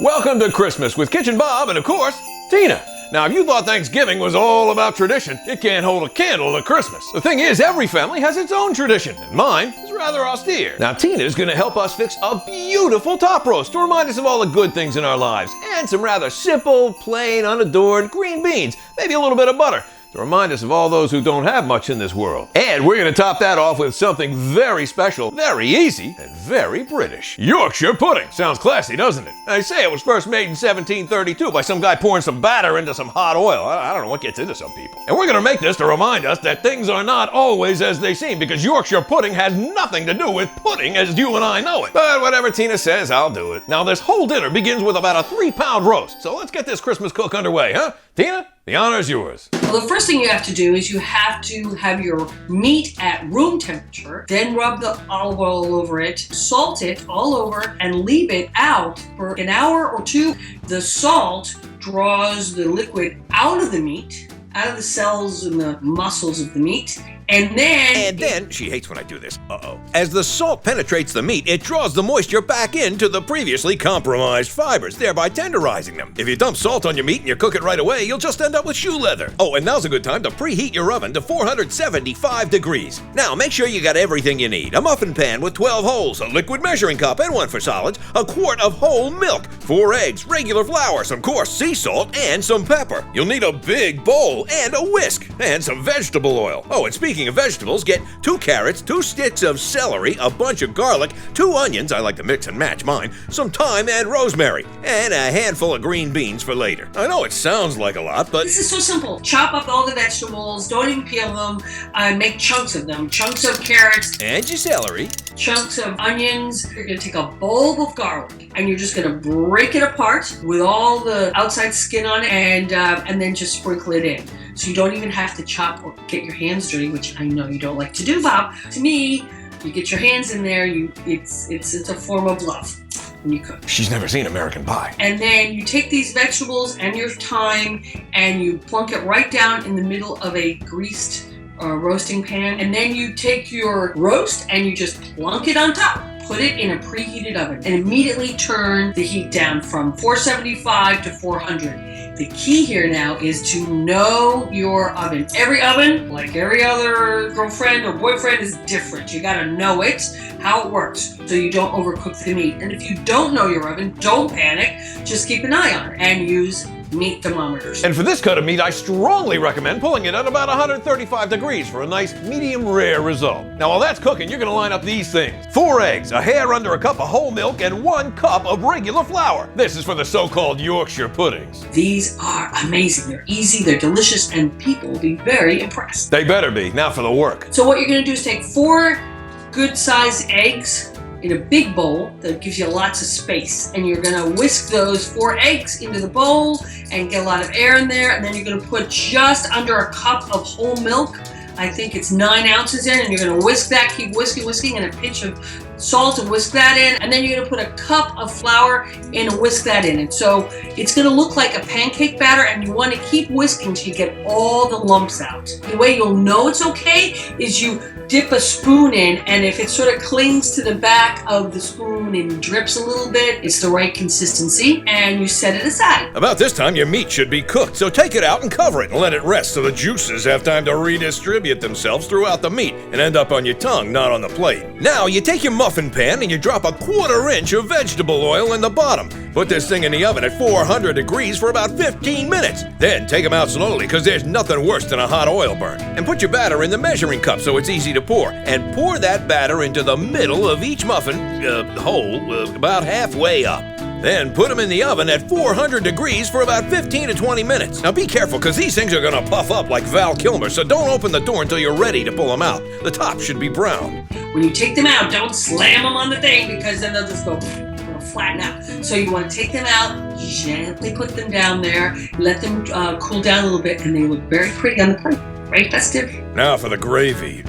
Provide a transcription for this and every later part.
Welcome to Christmas with kitchenBOB and, of course, Tina. Now, if you thought Thanksgiving was all about tradition, it can't hold a candle to Christmas. The thing is, every family has its own tradition, and mine is rather austere. Now, Tina's gonna help us fix a beautiful top roast to remind us of all the good things in our lives, and some rather simple, plain, unadorned green beans, maybe a little bit of butter, to remind us of all those who don't have much in this world. And we're gonna top that off with something very special, very easy, and very British. Yorkshire Pudding. Sounds classy, doesn't it? They say it was first made in 1732 by some guy pouring some batter into some hot oil. I don't know what gets into some people. And we're gonna make this to remind us that things are not always as they seem, because Yorkshire Pudding has nothing to do with pudding as you and I know it. But whatever Tina says, I'll do it. Now, this whole dinner begins with about a 3-pound roast, so let's get this Christmas cook underway, huh? Tina, the honor is yours. Well, the first thing you have to do is you have to have your meat at room temperature, then rub the olive oil all over it, salt it all over, and leave it out for an hour or two. The salt draws the liquid out of the meat, out of the cells and the muscles of the meat. And then, she hates when I do this, as the salt penetrates the meat, it draws the moisture back into the previously compromised fibers, thereby tenderizing them. If you dump salt on your meat and you cook it right away, you'll just end up with shoe leather. Oh, and now's a good time to preheat your oven to 475 degrees. Now, make sure you got everything you need. A muffin pan with 12 holes, a liquid measuring cup and one for solids, a quart of whole milk, 4 eggs, regular flour, some coarse sea salt, and some pepper. You'll need a big bowl and a whisk, and some vegetable oil. Oh, and speaking of vegetables, get 2 carrots, 2 sticks of celery, a bunch of garlic, 2 onions, I like to mix and match mine, some thyme and rosemary, and a handful of green beans for later. I know it sounds like a lot, but this is so simple. Chop up all the vegetables, don't even peel them, make chunks of them. Chunks of carrots. And your celery. Chunks of onions. You're gonna take a bulb of garlic and you're just gonna break it apart with all the outside skin on it, and then just sprinkle it in. So you don't even have to chop or get your hands dirty, which I know you don't like to do, Bob. To me, you get your hands in there, it's a form of love when you cook. She's never seen American Pie. And then you take these vegetables and your thyme and you plunk it right down in the middle of a greased roasting pan. And then you take your roast and you just plunk it on top. Put it in a preheated oven and immediately turn the heat down from 475 to 400. The key here now is to know your oven. Every oven, like every other girlfriend or boyfriend, is different. You gotta know it, how it works, so you don't overcook the meat. And if you don't know your oven, don't panic. Just keep an eye on it and use meat thermometers. And for this cut of meat, I strongly recommend pulling it at about 135 degrees for a nice medium rare result. Now, while that's cooking, you're gonna line up these things: 4 eggs, a hair under a cup of whole milk, and 1 cup of regular flour. This is for the so-called Yorkshire puddings. These are amazing. They're easy, they're delicious, and people will be very impressed. They better be. Now for the work. So what you're gonna do is take 4 good-sized eggs in a big bowl that gives you lots of space, and you're gonna whisk those 4 eggs into the bowl and get a lot of air in there, and then you're gonna put just under a cup of whole milk. I think it's 9 ounces in, and you're gonna whisk that, keep whisking, and a pinch of salt and whisk that in, and then you're gonna put a cup of flour in and whisk that in. And so it's gonna look like a pancake batter, and you wanna keep whisking till you get all the lumps out. The way you'll know it's okay is you dip a spoon in, and if it sort of clings to the back of the spoon and drips a little bit, it's the right consistency, and you set it aside. About this time, your meat should be cooked, so take it out and cover it and let it rest so the juices have time to redistribute themselves throughout the meat and end up on your tongue, not on the plate. Now, you take your muffin pan and you drop a 1/4 inch of vegetable oil in the bottom. Put this thing in the oven at 400 degrees for about 15 minutes. Then take them out slowly, because there's nothing worse than a hot oil burn. And put your batter in the measuring cup so it's easy to pour. And pour that batter into the middle of each muffin hole, about halfway up. Then put them in the oven at 400 degrees for about 15 to 20 minutes. Now be careful, because these things are gonna puff up like Val Kilmer, so don't open the door until you're ready to pull them out. The top should be brown. When you take them out, don't slam them on the thing, because then they'll just go flatten out. So you want to take them out, gently put them down there, let them cool down a little bit, and they look very pretty on the plate. Very festive. Now for the gravy.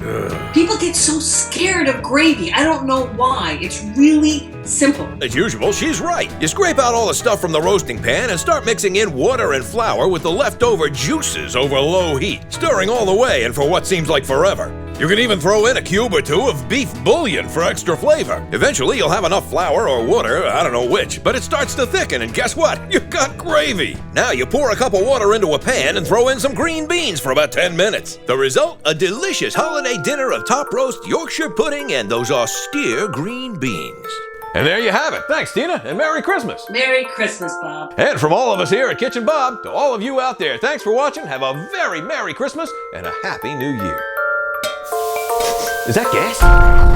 People get so scared of gravy. I don't know why. It's really simple. As usual, she's right. You scrape out all the stuff from the roasting pan and start mixing in water and flour with the leftover juices over low heat, stirring all the way and for what seems like forever. You can even throw in a cube or two of beef bouillon for extra flavor. Eventually, you'll have enough flour or water, I don't know which, but it starts to thicken, and guess what? You've got gravy. Now you pour a cup of water into a pan and throw in some green beans for about 10 minutes. The result? A delicious holiday dinner of top roast Yorkshire pudding and those austere green beans. And there you have it. Thanks, Tina, and Merry Christmas. Merry Christmas, Bob. And from all of us here at Kitchen Bob, to all of you out there, thanks for watching. Have a very Merry Christmas and a Happy New Year. Is that gas?